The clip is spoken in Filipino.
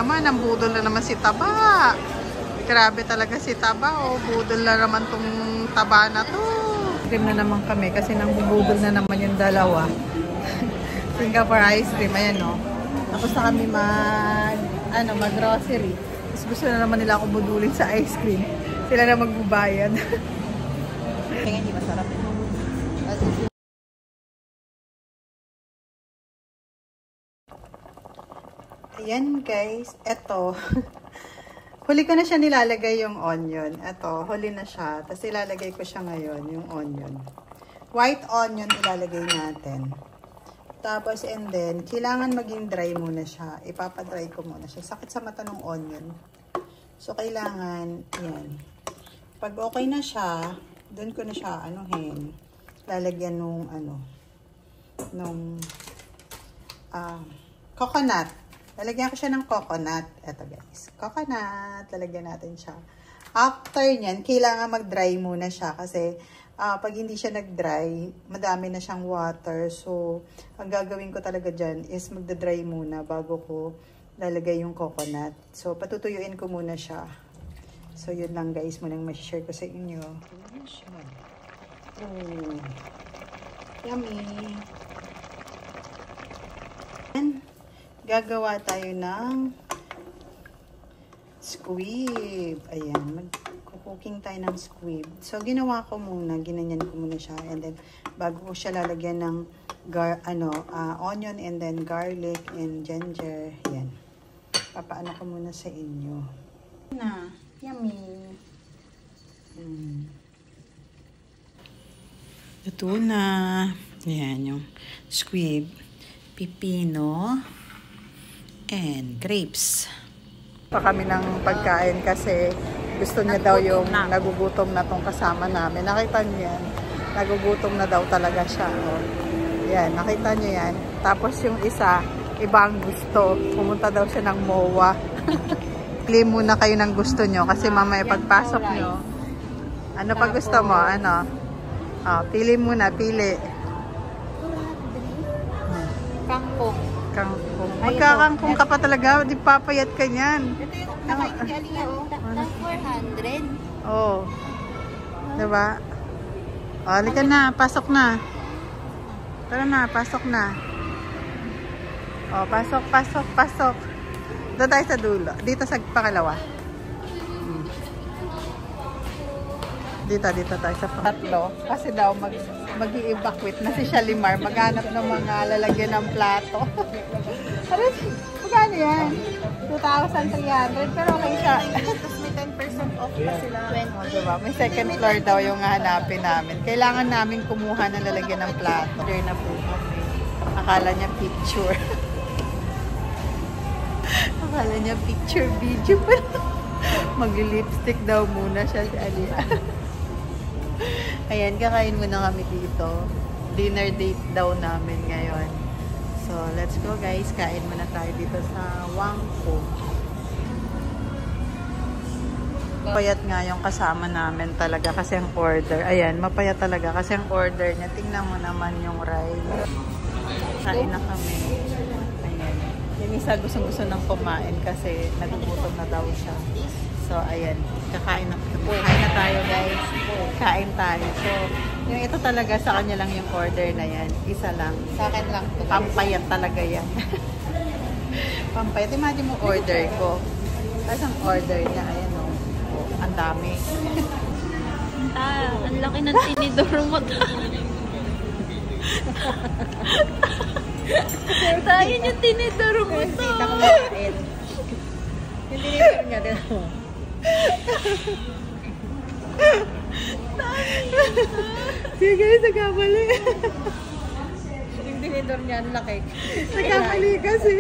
naman, ang budol na naman si Taba. Grabe talaga si Taba, oh. Budol na naman tong Taba na to. Cream na naman kami kasi nang bubudol na naman yung dalawa. Singapore ice cream, ayan, oh. Tapos na kami mag-grocery. Tapos gusto na naman nila ako budulin sa ice cream. Sila na magbubayad. Kaya hindi masarap. Ayan guys, eto. Huli ko na siya nilalagay yung onion. Eto, huli na siya. Tapos ilalagay ko siya ngayon, yung onion. White onion ilalagay natin. Tapos and then, kailangan maging dry muna siya. Ipapadry ko muna siya. Sakit sa mata ng onion. So, kailangan, yan. Pag okay na siya, doon ko na siya, lalagyan nung, coconut. Lalagyan ko siya ng coconut. Eto guys, coconut. Lalagyan natin siya. After nyan, kailangan mag-dry muna siya kasi pag hindi siya nag-dry, madami na siyang water. So, ang gagawin ko talaga dyan is magda-dry muna bago ko lalagay yung coconut. So, patutuyuin ko muna siya. So, yun lang guys. Munang ma-share ko sa inyo. Ayan siya. Oh. Yummy. And, gagawa tayo ng squib. Ayan. Mag-cooking tayo ng squib. So, ginawa ko muna. Ginanyan ko muna siya. And then, bago ko siya lalagyan ng onion and then garlic and ginger. Ayan. Papaano ko muna sa inyo. Na. Yummy. Ito na. Ayan yung squib. Pipino. And grapes. Pa kami ng pagkain kasi gusto niya daw yung nagugutom na tong kasama namin. Nakita niyo yan? Nagugutom na daw talaga siya. Oh. Yan, nakita niyo yan. Tapos yung isa, ibang gusto. Pumunta daw siya ng MOA. Pili muna kayo ng gusto nyo kasi mamaya pagpasok nyo. Ano pa gusto mo? Ano? Oh, pili muna, pili. Kangkong. Kangkong. Magkakangkong ka pa talaga. Di papayat ka niyan. Ito yung nakaingali o. 400. Oo. Diba? O, halika na. Pasok na. Tara na. Pasok na. O, pasok, pasok, pasok. Doon tayo sa dulo. Dito sa pangalawa. Dito tayo sa tatlo. Kasi daw mag-i-evacuate na si Shalimar. Maghanap ng mga lalagyan ng plato. Magkano yan? 2,300. Pero okay siya. Tapos may 10% off pa sila. 20. Diba? May second floor daw yung hanapin namin. Kailangan namin kumuha ng lalagyan ng plato. There na po kami. Akala niya picture. Akala niya picture video pa. Mag-lipstick daw muna siya si Alia. Ayan, kakain muna kami dito. Dinner date daw namin ngayon. So, let's go guys. Kain muna tayo dito sa Wangko. Mapayat nga yung kasama namin talaga kasi ang order. Ayan, mapayat talaga kasi ang order niya. Tingnan mo naman yung rice. Kain na kami. Ayan. Yung isa gusto ng kumain kasi nagugutom na daw siya. So, ayan. Kakain na tayo guys. Kain tayo. So, yung ito talaga sa kanya lang yung order na yan. Isa lang. Sa akin lang. Pampayat talaga yan. Pampayat. Imagine mo order ko. Tapos ang order niya, ayan o. Oh, ang dami. Ang laki ng tinidor mo. Tayo yung tinidor mo to. Kita ko makain. Yung tinidor niya din ako. Sige guys, nagkamali. Yung tinidor niya, ang laki. Nagkamali kasi.